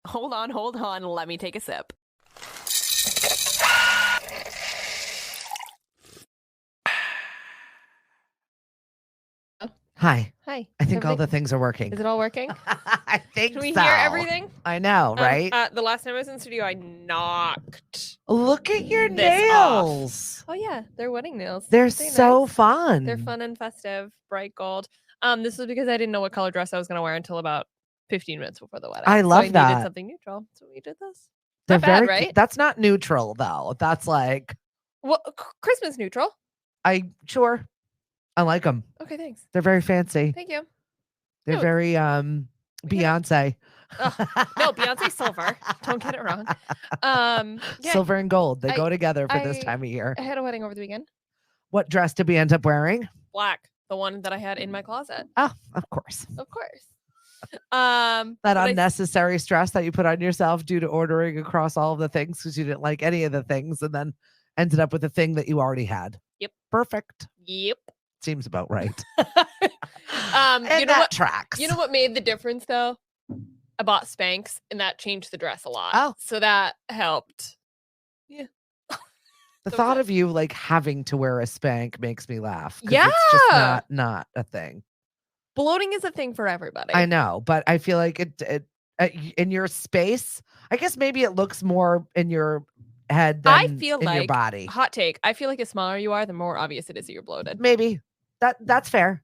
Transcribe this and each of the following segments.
Hold on. Let me take a sip. Hi. Hi. I think all the things are working. Is it all working? I think Can we so. hear everything? I know, right? The last time I was in the studio, I knocked. Look at your this nails. Oh yeah, they're wedding nails. They're Aren't they so nice? fun. They're fun and festive, bright gold. This was because I didn't know what color dress I was going to wear until about 15 minutes before the wedding. I love so I that. needed something neutral, so we did this. They're Not bad, very right? That's not neutral though. That's like, Well, Christmas neutral. Sure. I like them. Okay, thanks. They're very fancy. Thank you. They're No, very Beyonce. No, Beyonce silver. Don't get it wrong. Yeah, Silver and gold. They go together for this time of year. I had a wedding over the weekend. What dress did we end up wearing? Black, the one that I had in my closet. Oh, of course. Of course. That unnecessary stress that you put on yourself due to ordering across all of the things because you didn't like any of the things and then ended up with a thing that you already had. Yep. Perfect. Yep. Seems about right. And you know what tracks. You know what made the difference though? I bought Spanx and that changed the dress a lot. Oh. So that helped. Yeah. The thought of you like having to wear a Spank makes me laugh. Yeah. It's just not a thing. Bloating is a thing for everybody. I know, but I feel like it in your space, I guess maybe it looks more in your head than in your body. Hot take. I feel like the smaller you are, the more obvious it is that you're bloated. Maybe. That's fair.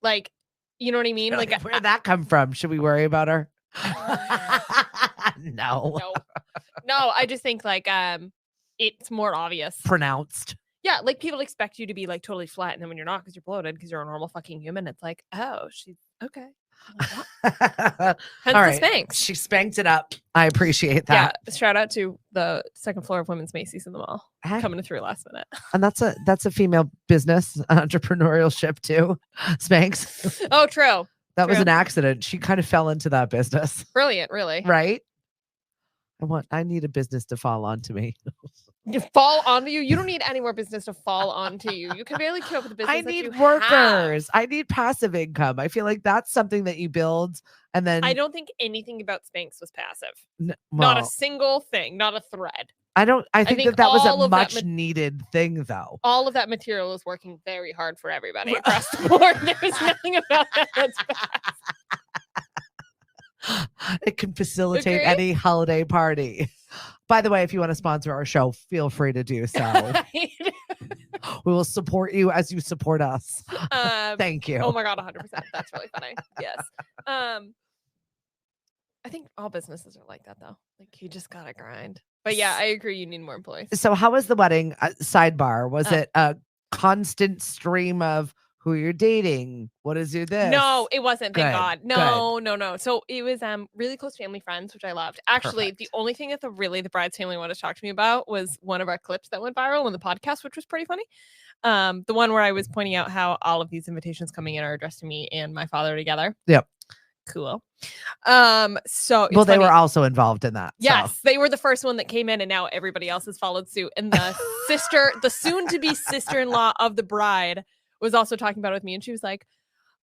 Like, you know what I mean? Like where'd that come from? Should we worry about her? No. No, I just think like it's more obvious. Pronounced. Yeah, like people expect you to be like totally flat, and then when you're not because you're bloated because you're a normal fucking human, it's like, oh, she's okay. Hence all right. the Spanx. She spanked it up. I appreciate that. Yeah, shout out to the second floor of Women's Macy's in the mall coming through last minute. And that's a female business entrepreneurship too. Spanx. Oh, true. That was an accident. She kind of fell into that business. Brilliant, really. Right? I need a business to fall onto me. You fall onto you? You don't need any more business to fall onto you. You can barely keep up with the business. I need workers. I need passive income. I feel like that's something that you build and then I don't think anything about Spanx was passive. Not a single thing, not a thread. I think that was a much needed thing though. All of that material is working very hard for everybody across the board. There's nothing about that that's bad. It can facilitate any holiday party. By the way, if you want to sponsor our show, feel free to do so. We will support you as you support us. Thank you. Oh my God, 100%. That's really funny. Yes. I think all businesses are like that though. Like you just gotta grind. But yeah, I agree. You need more employees. So how was the wedding? Sidebar. Was it a constant stream of who you're dating? What is your this? No, it wasn't. Thank God. No. So it was really close family friends, which I loved. Actually, the only thing that the bride's family wanted to talk to me about was one of our clips that went viral on the podcast, which was pretty funny. The one where I was pointing out how all of these invitations coming in are addressed to me and my father together. Yep. Cool. So they were also involved in that. Yes, they were the first one that came in, and now everybody else has followed suit. And the soon-to-be sister-in-law of the bride was also talking about it with me, and she was like,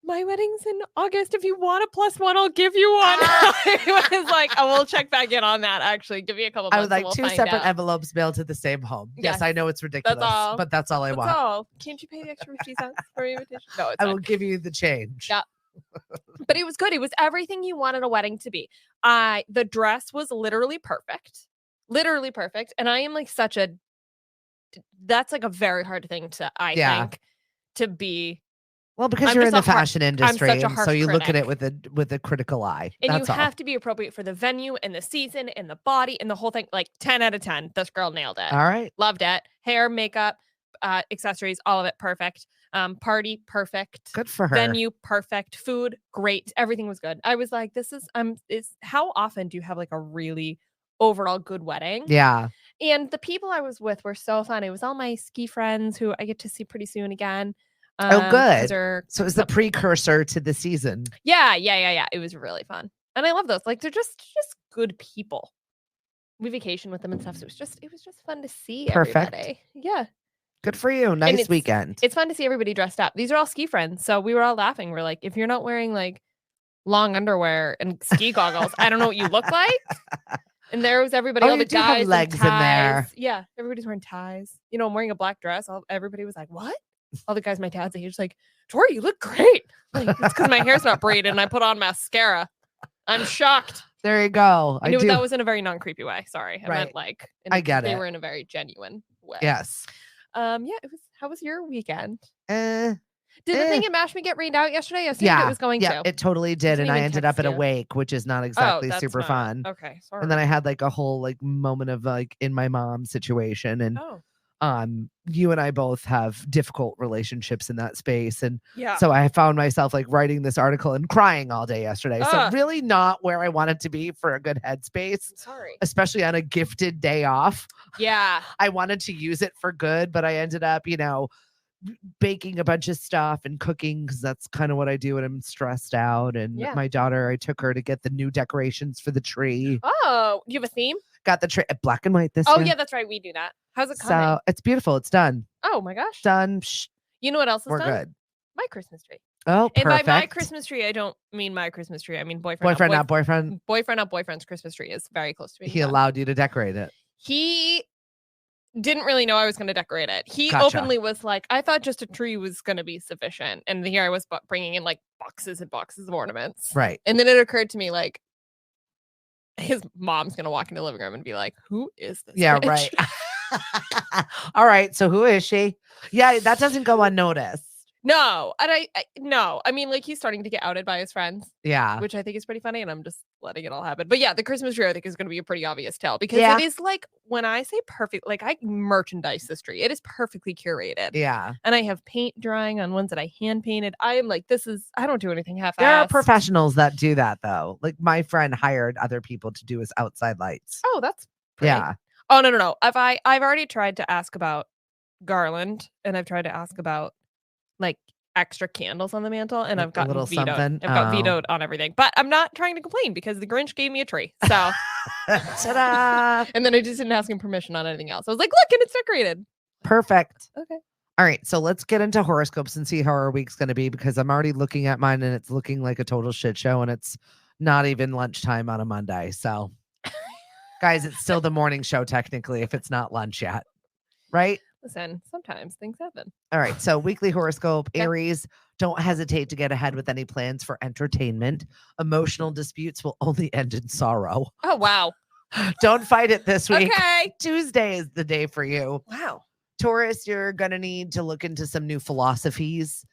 my wedding's in August. If you want a +1, I'll give you one. I was like, I will check back in on that, actually. Give me a couple months. I would like 2 separate envelopes mailed to the same home. Yes, I know it's ridiculous, but that's all I want. All. Can't you pay the extra 50 cents for your invitation? No, it's I will give you the change. Yeah. But it was good. It was everything you wanted a wedding to be. The dress was literally perfect. And I am like that's like a very hard thing to, I think, to be. Well, because you're in the fashion industry, so you look at it with a critical eye. And you have to be appropriate for the venue and the season and the body and the whole thing. Like 10 out of 10. This girl nailed it. All right. Loved it. Hair, makeup, accessories, all of it perfect. Party, perfect. Good for her. Venue, perfect. Food, great. Everything was good. I was like, how often do you have like a really overall good wedding? Yeah. And the people I was with were so fun. It was all my ski friends who I get to see pretty soon again. Oh, good. So it was the precursor to the season. Yeah. It was really fun. And I love those. Like, they're just good people. We vacation with them and stuff. So it was just fun to see everybody. Yeah. Good for you. Nice weekend. It's fun to see everybody dressed up. These are all ski friends. So we were all laughing. We're like, if you're not wearing like long underwear and ski goggles. I don't know what you look like. And there was everybody, all the guys have legs in in there. Yeah, everybody's wearing ties. You know, I'm wearing a black dress. Everybody was like, "What?" All the guys my dad's age, like, "Tori, you look great." Like, it's because my hair's not braided and I put on mascara. I'm shocked. There you go. That was in a very non-creepy way. Sorry, I meant like. I get it. They were in a very genuine way. Yes. Yeah. It was. How was your weekend? Did the thing at Mash Me get rained out yesterday? I assumed it was going to. It totally did. And I ended up at a wake, which is not exactly super fun. Okay, sorry. And then I had like a whole like moment of like in my mom situation. And you and I both have difficult relationships in that space. And so I found myself like writing this article and crying all day yesterday. So really not where I wanted to be for a good headspace. Sorry. Especially on a gifted day off. Yeah. I wanted to use it for good, but I ended up, baking a bunch of stuff and cooking because that's kind of what I do when I'm stressed out. And my daughter, I took her to get the new decorations for the tree. Oh, you have a theme? Got the tree black and white this year. Oh, yeah, that's right. We do that. How's it coming? So it's beautiful. It's done. Oh, my gosh. Done. You know what else is We're done? good. My Christmas tree. Oh, perfect. And by my Christmas tree, I don't mean my Christmas tree. I mean boyfriend, not boyfriend. Boyfriend, not boyfriend's Christmas tree is very close to me. He allowed you to decorate it. He didn't really know I was going to decorate it. He openly was like, I thought just a tree was going to be sufficient. And here I was bringing in like boxes and boxes of ornaments. Right. And then it occurred to me like, his mom's going to walk into the living room and be like, who is this? Yeah, bitch? right. All right. So who is she? Yeah, that doesn't go unnoticed. No. And no. I mean, like he's starting to get outed by his friends. Yeah. Which I think is pretty funny. And I'm just letting it all happen. But yeah, the Christmas tree I think is going to be a pretty obvious tell because it is like when I say perfect, like I merchandise this tree. It is perfectly curated. Yeah. And I have paint drying on ones that I hand painted. I am like, I don't do anything half-assed. There are professionals that do that though. Like my friend hired other people to do his outside lights. Oh, that's pretty. Yeah. Oh, no. I've already tried to ask about garland and I've tried to ask about like extra candles on the mantle and I've gotten vetoed. I've got vetoed on everything, but I'm not trying to complain because the Grinch gave me a tree. So ta-da! And then I just didn't ask him permission on anything else. I was like, look, and it's decorated. Perfect. Okay. All right. So let's get into horoscopes and see how our week's going to be because I'm already looking at mine and it's looking like a total shit show and it's not even lunchtime on a Monday. So guys, it's still the morning show technically if it's not lunch yet. Right? Listen, sometimes things happen. All right. So weekly horoscope, Aries, don't hesitate to get ahead with any plans for entertainment. Emotional disputes will only end in sorrow. Oh, wow. Don't fight it this week. Okay. Tuesday is the day for you. Wow. Taurus, you're going to need to look into some new philosophies.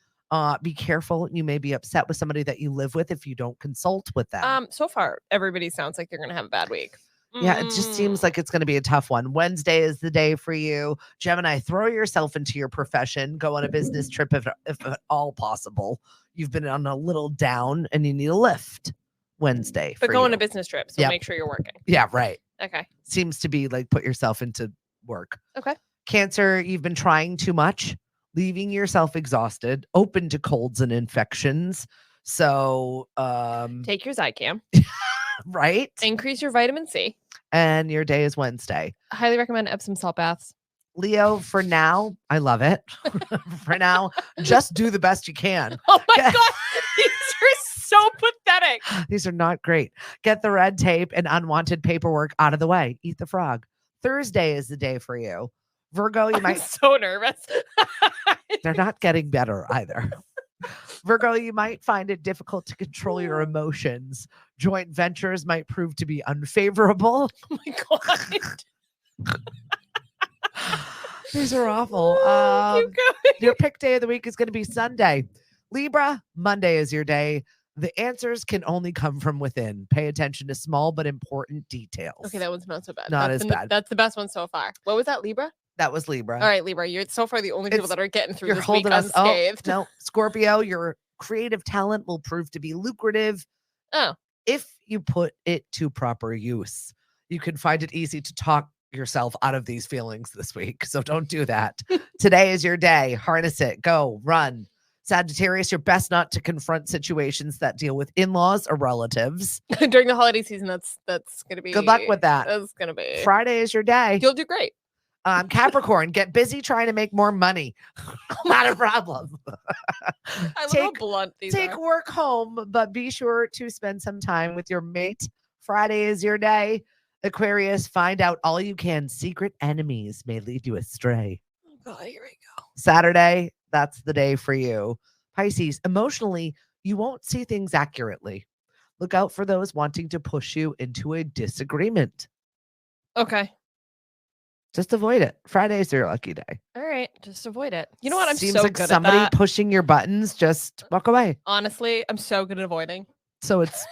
Be careful. You may be upset with somebody that you live with if you don't consult with them. So far, everybody sounds like they're going to have a bad week. Yeah, it just seems like it's going to be a tough one. Wednesday is the day for you. Gemini, throw yourself into your profession. Go on a business trip if at all possible. You've been on a little down and you need a lift Wednesday. But go on a business trip, so make sure you're working. Yeah, right. Okay. Seems to be like put yourself into work. Okay. Cancer, you've been trying too much, leaving yourself exhausted, open to colds and infections. So take your Zicam. Right. Increase your vitamin C. And your day is Wednesday. I highly recommend Epsom salt baths. Leo, for now, I love it. For now, just do the best you can. Oh my God. These are so pathetic. These are not great. Get the red tape and unwanted paperwork out of the way. Eat the frog. Thursday is the day for you. Virgo, I'm so nervous. They're not getting better either. Virgo, you might find it difficult to control your emotions. Joint ventures might prove to be unfavorable. Oh my God. These are awful. Your pick day of the week is going to be Sunday. Libra, Monday is your day. The answers can only come from within. Pay attention to small but important details. Okay, that one's not so bad. Not as bad. That's the best one so far. What was that, Libra? That was Libra. All right, Libra. You're so far the only people that are getting through this week unscathed. No, Scorpio, your creative talent will prove to be lucrative. Oh. If you put it to proper use. You can find it easy to talk yourself out of these feelings this week. So don't do that. Today is your day. Harness it. Go. Run. Sagittarius, you're best not to confront situations that deal with in-laws or relatives. During the holiday season, that's going to be... Good luck with that. That's going to be... Friday is your day. You'll do great. Capricorn, get busy trying to make more money. Not a problem. I love how blunt these Take are. work home, but be sure to spend some time with your mate. Friday is your day. Aquarius, find out all you can. Secret enemies may lead you astray. Oh God, here we go. Saturday, that's the day for you. Pisces, emotionally, you won't see things accurately. Look out for those wanting to push you into a disagreement. Okay. Just avoid it. Friday is your lucky day. All right, just avoid it. You know what? I'm Seems so like good somebody at that. pushing your buttons. Just walk away. Honestly, I'm so good at avoiding. So it's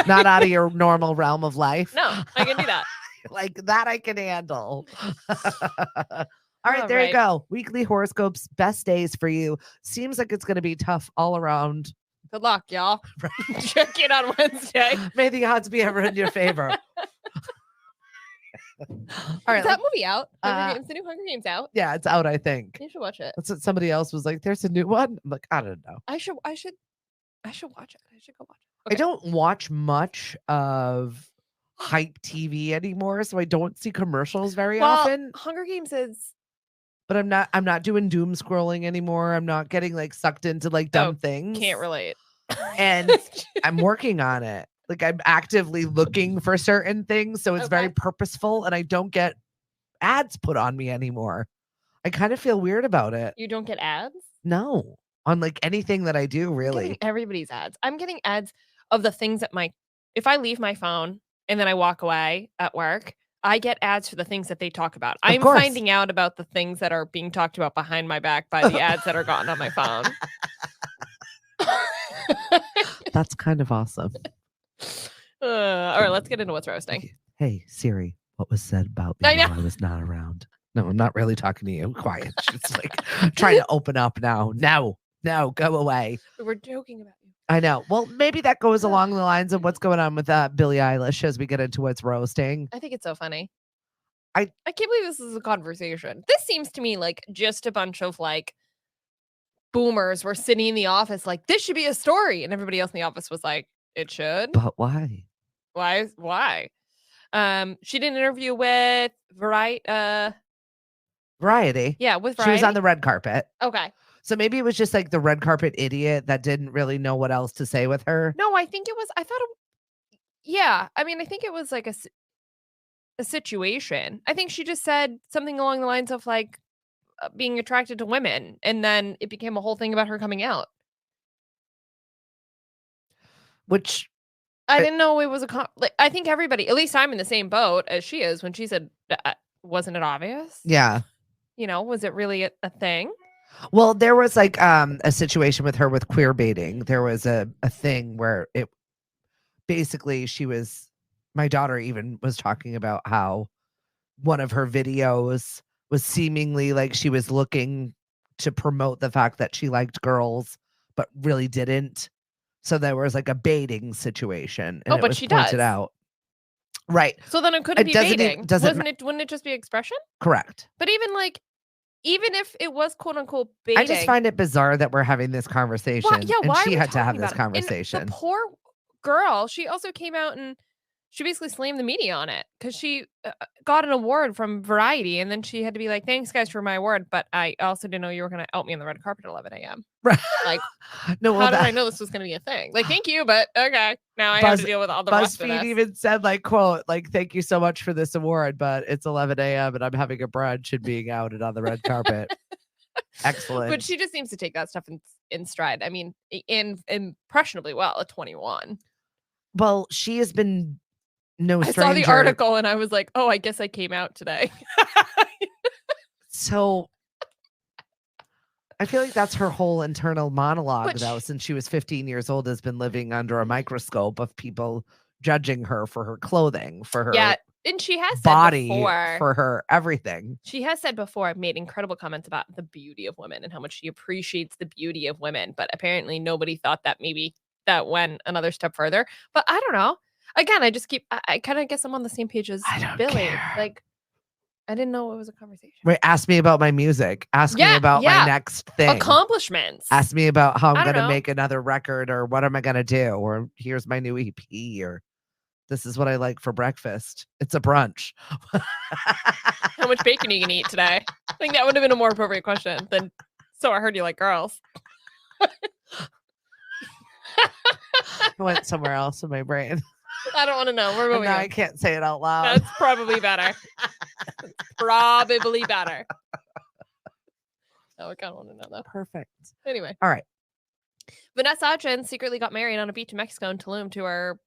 not out of your normal realm of life. No, I can do that. Like that I can handle. All right, there you go. Weekly horoscopes, best days for you. Seems like it's going to be tough all around. Good luck, y'all. Check in on Wednesday. May the odds be ever in your favor. All right, is that movie out? The new Hunger Games out? Yeah, it's out, I think. You should watch it. That's what somebody else was like, there's a new one. I'm like, I don't know. I should watch it. I should go watch it. Okay. I don't watch much of hype TV anymore, so I don't see commercials very often. Hunger Games is, but I'm not doing doom scrolling anymore. I'm not getting like sucked into like dumb things. Can't relate. And I'm working on it. Like I'm actively looking for certain things, so it's very purposeful, and I don't get ads put on me anymore. I kind of feel weird about it. You don't get ads? No, on like anything that I do, really. Everybody's ads. I'm getting ads of the things that if I leave my phone and then I walk away at work, I get ads for the things that they talk about. I'm finding out about the things that are being talked about behind my back by the ads that are gotten on my phone. That's kind of awesome. All right, let's get into what's roasting. Hey, Siri, what was said about me while I was not around? No, I'm not really talking to you. Quiet. She's like trying to open up now. No, go away. We're joking about you. I know. Well, maybe that goes along the lines of what's going on with Billie Eilish as we get into what's roasting. I think it's so funny. I can't believe this is a conversation. This seems to me like just a bunch of like boomers were sitting in the office like, this should be a story. And everybody else in the office was like, it should. But why? Why? She did an interview with Variety. Yeah, with Variety. She was on the red carpet. Okay. So maybe it was just like the red carpet idiot that didn't really know what else to say with her. No, I think it was, yeah. I mean, I think it was like a situation. I think she just said something along the lines of like being attracted to women. And then it became a whole thing about her coming out. Which I didn't know it was I think everybody, at least I'm in the same boat as she is when she said, wasn't it obvious? Yeah. You know, was it really a thing? Well, there was like a situation with her with queer baiting. There was a thing where it basically my daughter even was talking about how one of her videos was seemingly like she was looking to promote the fact that she liked girls, but really didn't. So there was like a baiting situation. And but she pointed out. Right. So then it couldn't be baiting. Wouldn't it just be expression? Correct. But even if it was quote unquote baiting. I just find it bizarre that we're having this conversation. Why she had to have this conversation. And the poor girl, she also came out and she basically slammed the media on it because she got an award from Variety, and then she had to be like, thanks guys for my award, but I also didn't know you were going to out me on the red carpet at 11 a.m. Right. Like, no, how did I know this was going to be a thing? Like, thank you, but okay. Now I have to deal with all the rest of this. BuzzFeed even said, like, quote, like, thank you so much for this award, but it's 11 a.m. and I'm having a brunch and being outed on the red carpet. Excellent. But she just seems to take that stuff in stride. I mean, impressionably well at 21. Well, she has been no stranger. I saw the article and I was like, oh, I guess I came out today. So I feel like that's her whole internal monologue, though, since she was 15 years old, has been living under a microscope of people judging her for her clothing, for her and she has body, said before, for her everything. She has said before, made incredible comments about the beauty of women and how much she appreciates the beauty of women. But apparently nobody thought that maybe that went another step further. But I don't know. Again, I kind of guess I'm on the same page as Billy. Like, I didn't know it was a conversation. Right. Ask me about my music. Ask me about my next thing. Accomplishments. Ask me about how I'm going to make another record, or what am I going to do? Or here's my new EP, or This is what I like for breakfast. It's a brunch. How much bacon are you going to eat today? I think that would have been a more appropriate question than, so I heard you like girls. I went somewhere else in my brain. I don't want to know. We're moving on. I can't say it out loud. That's probably better. Probably better. Oh, I kind of want to know that. Perfect. Anyway. All right. Vanessa Hudgens secretly got married on a beach in Mexico in Tulum to her.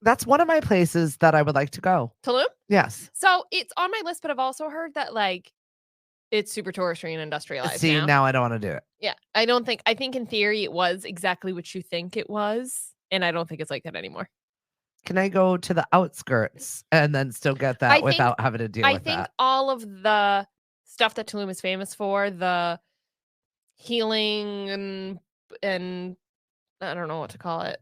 That's one of my places that I would like to go. Tulum? Yes. So it's on my list, but I've also heard that like it's super touristy and industrialized. See, now I don't want to do it. Yeah. I think in theory it was exactly what you think it was. And I don't think it's like that anymore. Can I go to the outskirts and then still get that without having to deal with that? I think all of the stuff that Tulum is famous for, the healing and I don't know what to call it.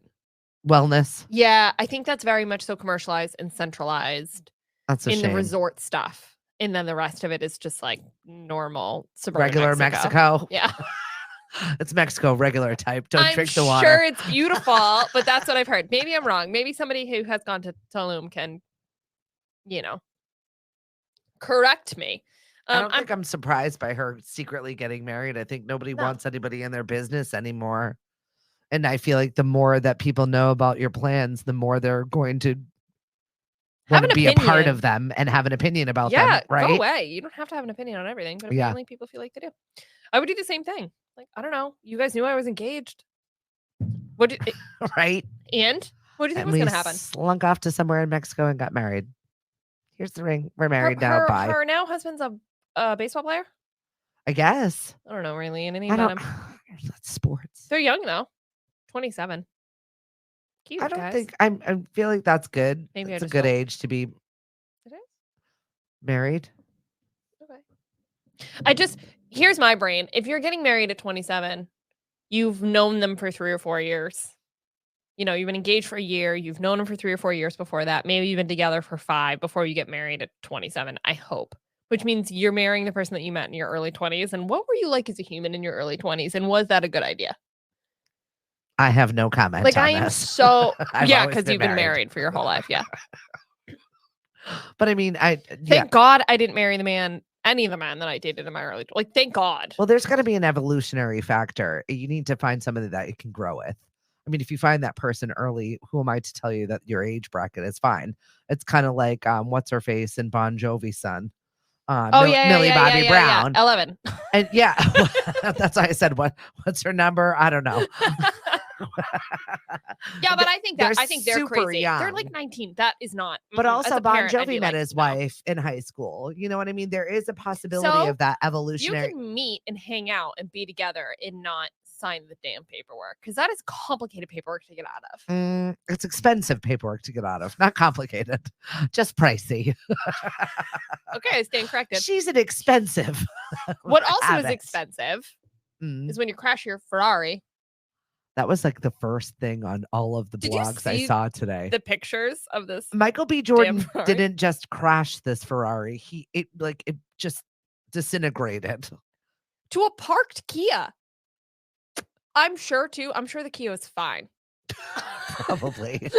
Wellness. Yeah, I think that's very much so commercialized and centralized. That's a shame. The resort stuff. And then the rest of it is just like normal suburban regular Mexico. Yeah. It's Mexico, regular type. Don't drink the water. I'm sure it's beautiful, but that's what I've heard. Maybe I'm wrong. Maybe somebody who has gone to Tulum can, correct me. I don't think I'm surprised by her secretly getting married. I think nobody wants anybody in their business anymore. And I feel like the more that people know about your plans, the more they're going to want to be a part of them and have an opinion about them, right? Go away. You don't have to have an opinion on everything, but apparently people feel like they do. I would do the same thing. Like, I don't know. You guys knew I was engaged. Right? And what do you think was going to happen? Slunk off to somewhere in Mexico and got married. Here's the ring. We're married now. Bye. Her now husband's a baseball player? I guess. I don't know really anything about him. That's sports. They're young though. 27. Cute, I don't think I feel like that's good. Maybe it's a good age to be married. Okay. Here's my brain. If you're getting married at 27, you've known them for 3 or 4 years. You've been engaged for a year. You've known them for 3 or 4 years before that. Maybe you've been together for 5 before you get married at 27, I hope. Which means you're marrying the person that you met in your early 20s. And what were you like as a human in your early 20s? And was that a good idea? I have no comment on I am this. so... yeah, because you've been married for your whole life. Yeah. But I mean, Thank God I didn't marry any of the men that I dated in my early... thank God. Well, there's got to be an evolutionary factor. You need to find somebody that you can grow with. I mean, if you find that person early, who am I to tell you that your age bracket is fine? It's kind of like what's her face and Bon Jovi's son. Millie Bobby Brown. 11. And that's why I said what's her number? I don't know. Yeah, but I think they're crazy. Young. They're like 19. That is not. But also Bon Jovi met his wife in high school. You know what I mean? There is a possibility of that evolutionary. You can meet and hang out and be together and not sign the damn paperwork because that is complicated paperwork to get out of. It's expensive paperwork to get out of. Not complicated, just pricey. Okay, I stand corrected. She's an expensive. What also is expensive is when you crash your Ferrari. That was like the first thing on all of the blogs I saw today. The pictures of this. Michael B. Jordan didn't just crash this Ferrari. It just disintegrated to a parked Kia. I'm sure the Kia is fine. Probably.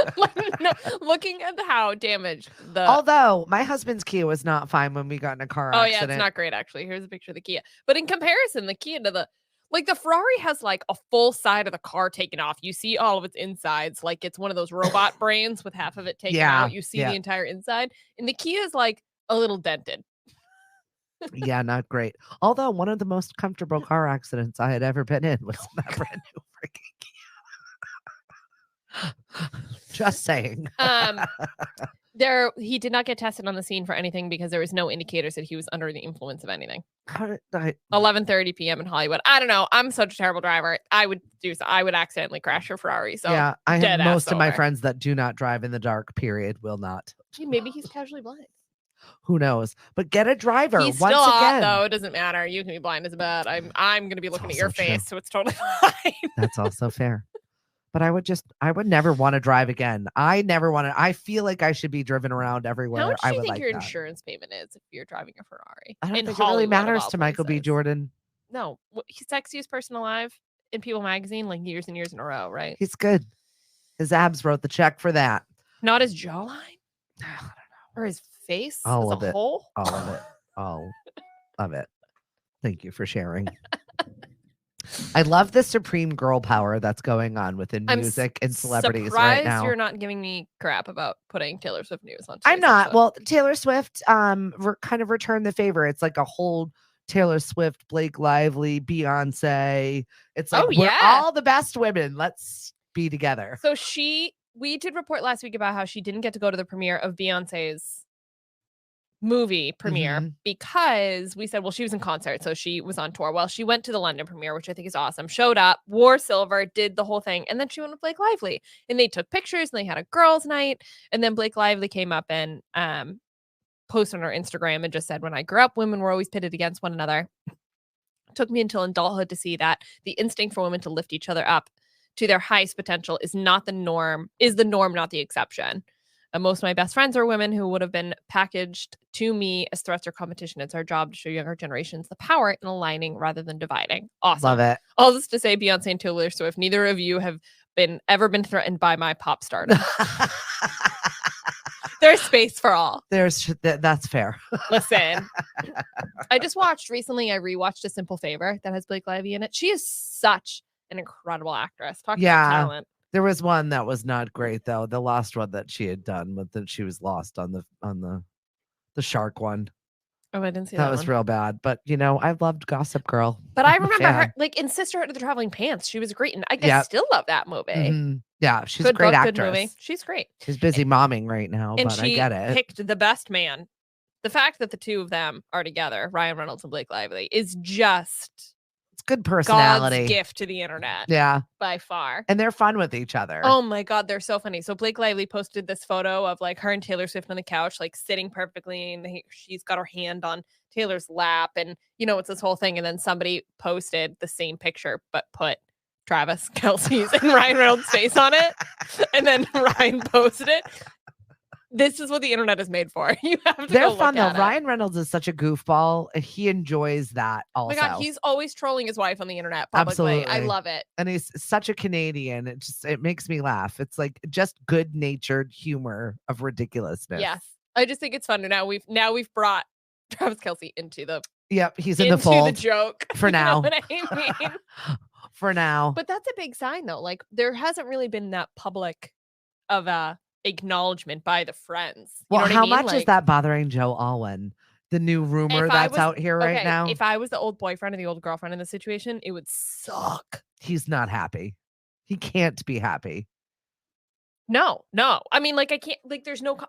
No, looking at how damaged Although my husband's Kia was not fine when we got in a car accident. Oh yeah, it's not great actually. Here's a picture of the Kia. But in comparison, the Kia to the Ferrari has like a full side of the car taken off. You see all of its insides, like it's one of those robot brains with half of it taken out. You see the entire inside. And the Kia is like a little dented. Yeah, not great. Although one of the most comfortable car accidents I had ever been in was that brand new freaking Kia. Just saying. He did not get tested on the scene for anything because there was no indicators that he was under the influence of anything. 11:30 p.m. in Hollywood. I don't know. I'm such a terrible driver. I would accidentally crash your Ferrari. So yeah, I have most of my friends that do not drive in the dark. Period. Will not. Gee, maybe he's casually blind. Who knows? But get a driver. He's once still again. Though it doesn't matter. You can be blind as a bat. I'm going to be looking at your face, so it's totally fine. That's also fair. But I would never want to drive again. I feel like I should be driven around everywhere. How much do you think your that. Insurance payment is if you're driving a Ferrari? I don't think it really matters to Michael B. Jordan. No, he's sexiest person alive in People magazine, like years and years in a row, right? He's good. His abs wrote the check for that. Not his jawline? Or his face All as of a it. whole? All of it. All of it. Thank you for sharing. I love the supreme girl power that's going on within music and celebrities right now. You're not giving me crap about putting Taylor Swift news on. I'm not. Well, Taylor Swift kind of returned the favor. It's like a whole Taylor Swift, Blake Lively, Beyonce. It's like we're all the best women. Let's be together. So we did report last week about how she didn't get to go to the premiere of Beyonce's movie premiere because we said, well, she was in concert, so she was on tour. Well, she went to the London premiere, which I think is awesome. Showed up, wore silver, did the whole thing, and then she went with Blake Lively, and they took pictures, and they had a girls' night, and then Blake Lively came up and posted on her Instagram and just said, when I grew up, women were always pitted against one another. It took me until adulthood to see that the instinct for women to lift each other up to their highest potential is the norm, not the exception. Most of my best friends are women who would have been packaged to me as threats or competition. It's our job to show younger generations the power in aligning rather than dividing. Awesome. Love it. All this to say, Beyonce and Taylor Swift, neither of you have ever been threatened by my pop stardom. There's space for all. That's fair. Listen, I just watched recently, I rewatched A Simple Favor that has Blake Lively in it. She is such an incredible actress. Talk about talent. There was one that was not great though. The last one that she had done with that she was lost on the shark one. Oh, I didn't see that. That was real bad. But I loved Gossip Girl. But I remember her like in Sisterhood of the Traveling Pants. She was great, and I still love that movie. Mm-hmm. Yeah, she's a great actress. Good movie. She's great. She's busy momming right now, and but I get it. Picked the best man. The fact that the two of them are together, Ryan Reynolds and Blake Lively, is just good personality. God's gift to the internet. Yeah. By far. And they're fun with each other. Oh my God, they're so funny. So Blake Lively posted this photo of like her and Taylor Swift on the couch, like sitting perfectly, and she's got her hand on Taylor's lap, and it's this whole thing. And then somebody posted the same picture but put Travis Kelce's and Ryan Reynolds' face on it. And then Ryan posted it. This is what the internet is made for. You have to. They're fun though. Ryan Reynolds is such a goofball. He enjoys that also. Oh my God, he's always trolling his wife on the internet publicly. Absolutely. I love it. And he's such a Canadian. It makes me laugh. It's like just good-natured humor of ridiculousness. Yes. I just think it's fun. Now we've brought Travis Kelce into the he's in the fold. The joke. For now. You know what I mean? For now. But that's a big sign though. Like there hasn't really been that public of a acknowledgement by the friends. Well, how much is that bothering Joe Alwyn? The new rumor that's out here right now. If I was the old boyfriend or the old girlfriend in the situation, it would suck. He's not happy. He can't be happy. No. I mean, like I can't. Like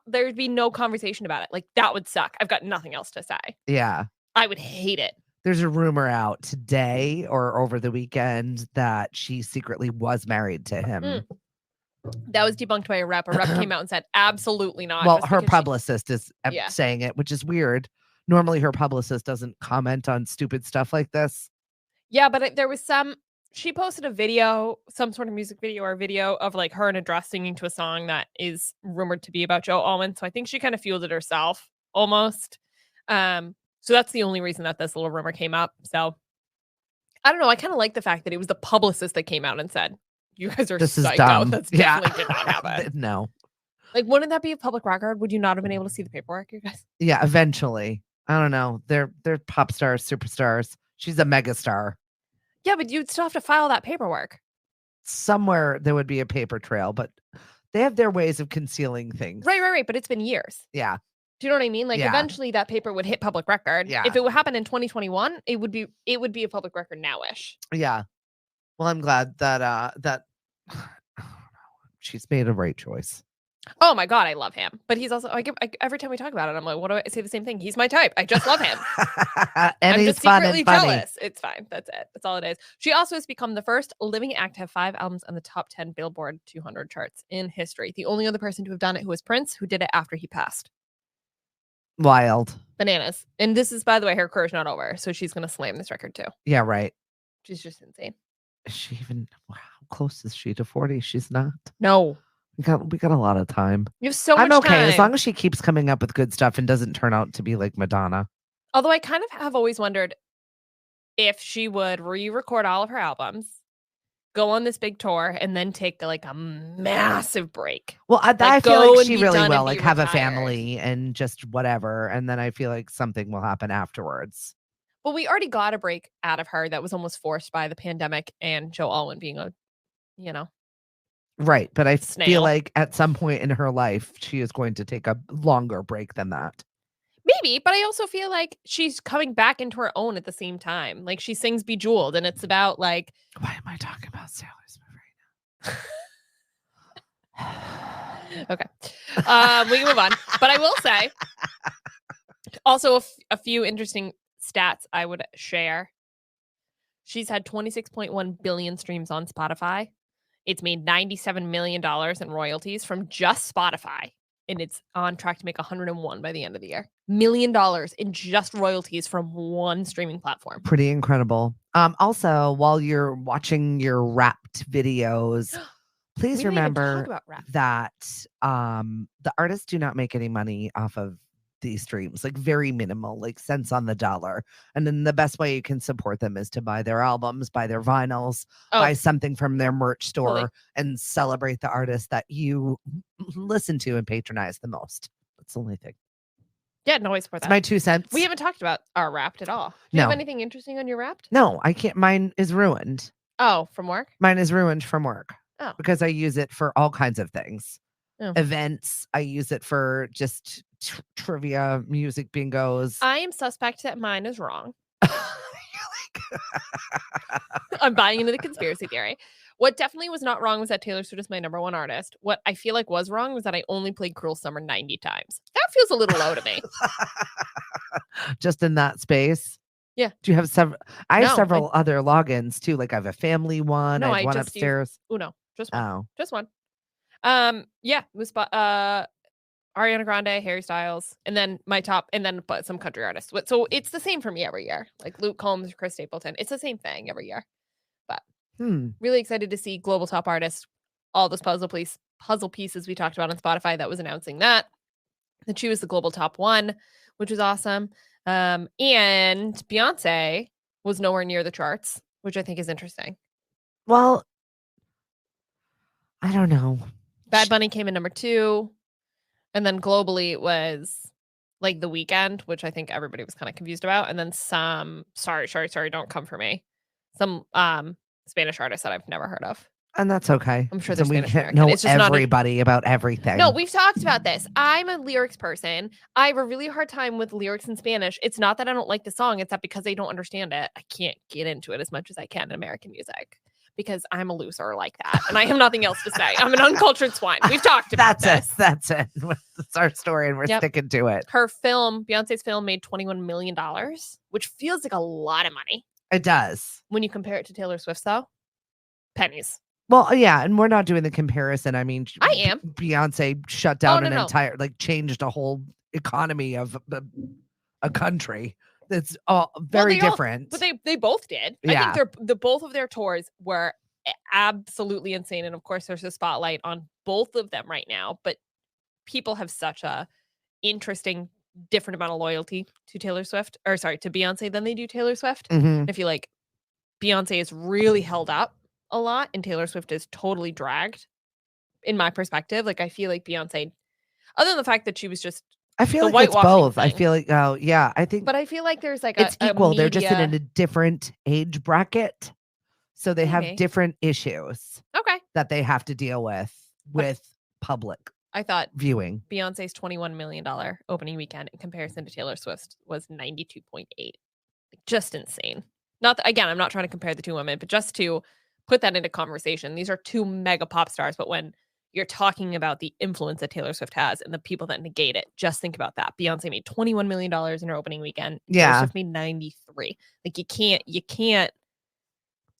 there'd be no conversation about it. Like that would suck. I've got nothing else to say. Yeah, I would hate it. There's a rumor out today or over the weekend that she secretly was married to him. That was debunked by a rep. A rep came out and said, absolutely not. Well, her publicist is saying it, which is weird. Normally, her publicist doesn't comment on stupid stuff like this. Yeah, but there was she posted a video, some sort of music video or video of like her in a dress singing to a song that is rumored to be about Joe Alwyn. So I think she kind of fueled it herself almost. So that's the only reason that this little rumor came up. So I don't know. I kind of like the fact that it was the publicist that came out and said, you guys are psycho. Dumb. That's definitely did not happen. No. Like, wouldn't that be a public record? Would you not have been able to see the paperwork, you guys? Yeah, eventually. I don't know. They're pop stars, superstars. She's a megastar. Yeah, but you'd still have to file that paperwork. Somewhere there would be a paper trail, but they have their ways of concealing things. Right. But it's been years. Yeah. Do you know what I mean? Like eventually that paper would hit public record. Yeah. If it would happen in 2021, it would be a public record now-ish. Yeah. Well, I'm glad that she's made a right choice. Oh my God, I love him. But he's also every time we talk about it, I'm like, what do I say the same thing? He's my type. I just love him. And I'm he's just fun secretly and funny. jealous. It's fine. That's it. That's all it is. She also has become the first living act to have 5 albums on the top 10 Billboard 200 charts in history. The only other person to have done it who was Prince, who did it after he passed. Wild. Bananas. And this is, by the way, her career's not over. So she's going to slam this record too. Yeah, right. She's just insane. Is she even, how close is she to 40? She's not. No. We got a lot of time. You have so much time. I'm okay as long as she keeps coming up with good stuff and doesn't turn out to be like Madonna. Although I kind of have always wondered if she would re-record all of her albums, go on this big tour and then take like a massive break. Well, Like, I feel go like and she be really done will and like be have a retired. family and just whatever. And then I feel like something will happen afterwards. Well, we already got a break out of her that was almost forced by the pandemic and Joe Alwyn being a, Right. But I snail. feel like at some point in her life, she is going to take a longer break than that. Maybe, but I also feel like she's coming back into her own at the same time. Like, she sings Bejeweled, and it's about like. Why am I talking about Taylor Swift right now? Okay. We can move on. But I will say, also a few interesting stats I would share. She's had 26.1 billion streams on Spotify. It's made $97 million in royalties from just Spotify. And it's on track to make 101 by the end of the year. $1 million in just royalties from one streaming platform. Pretty incredible. Also, while you're watching your Wrapped videos, please remember that the artists do not make any money off of these streams, like very minimal, like cents on the dollar. And then the best way you can support them is to buy their albums, buy their vinyls, buy something from their merch store, and celebrate the artists that you listen to and patronize the most. That's the only thing. Yeah, no, I support that. My 2 cents. We haven't talked about our Wrapped at all. Do you have anything interesting on your Wrapped? No, I can't. Mine is ruined. Oh, from work? Mine is ruined from work. Oh. Because I use it for all kinds of things. Oh. Events. I use it for just trivia, music bingos. I am suspect that mine is wrong. I'm buying into the conspiracy theory. What definitely was not wrong was that Taylor Swift is my number one artist. What I feel like was wrong was that I only played Cruel Summer 90 times. That feels a little low to me. Just in that space? Yeah. Do you have several? I have several other logins too. Like I have a family one. I have one upstairs. No, just one. Oh. Just one. Yeah, it was Ariana Grande, Harry Styles, and then my top, and then but some country artists. So it's the same for me every year. Like Luke Combs, Chris Stapleton. It's the same thing every year. But really excited to see global top artists, all those puzzle pieces we talked about on Spotify that was announcing that she was the global top one, which was awesome. And Beyonce was nowhere near the charts, which I think is interesting. Well, I don't know. Bad Bunny came in number 2. And then globally it was like The Weeknd, which I think everybody was kind of confused about. And then some, sorry, don't come for me. Some Spanish artists that I've never heard of. And that's okay. I'm sure there's Spanish American. Know everybody about everything. No, we've talked about this. I'm a lyrics person. I have a really hard time with lyrics in Spanish. It's not that I don't like the song. It's that because I don't understand it, I can't get into it as much as I can in American music. Because I'm a loser like that. And I have nothing else to say. I'm an uncultured swine. We've talked about this. That's it. That's our story and we're sticking to it. Her film, Beyonce's film, made $21 million, which feels like a lot of money. It does. When you compare it to Taylor Swift's, though, pennies. Well, yeah, and we're not doing the comparison. I mean, I am. Beyonce shut down entire, like changed a whole economy of a country. It's all very different. But they both did. Yeah. I think both of their tours were absolutely insane. And of course, there's a spotlight on both of them right now. But people have such a interesting, different amount of loyalty to to Beyonce than they do Taylor Swift. Mm-hmm. I feel like Beyonce is really held up a lot, and Taylor Swift is totally dragged. In my perspective, like I feel like Beyonce, other than the fact that she was just. I feel like it's both. Thing. I feel like, I think. But I feel like there's like it's equal. They're just in a different age bracket. So they have different issues. Okay. That they have to deal with public. I thought viewing. Beyonce's $21 million opening weekend in comparison to Taylor Swift's was 92.8. Just insane. Not that, again, I'm not trying to compare the two women, but just to put that into conversation. These are two mega pop stars, but when you're talking about the influence that Taylor Swift has and the people that negate it, just think about that. Beyonce made $21 million in her opening weekend. Yeah. Taylor Swift made 93. Like you can't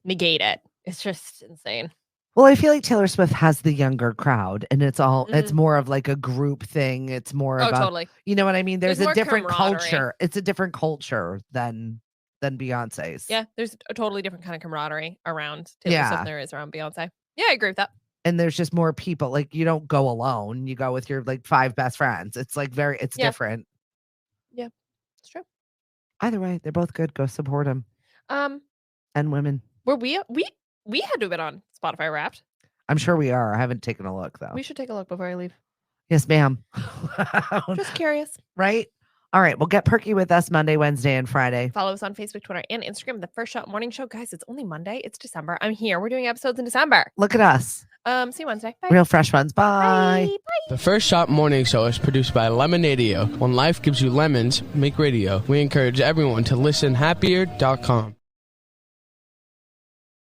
negate it. It's just insane. Well, I feel like Taylor Swift has the younger crowd and it's more of like a group thing. It's more of totally. You know what I mean? There's a different culture. It's a different culture than Beyonce's. Yeah. There's a totally different kind of camaraderie around Taylor Swift than there is around Beyonce. Yeah, I agree with that. And there's just more people. Like you don't go alone. You go with your like 5 best friends. It's like it's different. Yeah, it's true. Either way, they're both good. Go support them. And women. Were we We had to have been on Spotify Wrapped. I'm sure we are. I haven't taken a look, though. We should take a look before I leave. Yes, ma'am. Just curious. Right? All right. Well, get perky with us Monday, Wednesday, and Friday. Follow us on Facebook, Twitter, and Instagram. The First Shot Morning Show. Guys, it's only Monday. It's December. I'm here. We're doing episodes in December. Look at us. See you Wednesday. Bye. Real fresh ones. Bye. Bye. Bye. The First Shot Morning Show is produced by Lemonadio. When life gives you lemons, make radio. We encourage everyone to listen happier.com.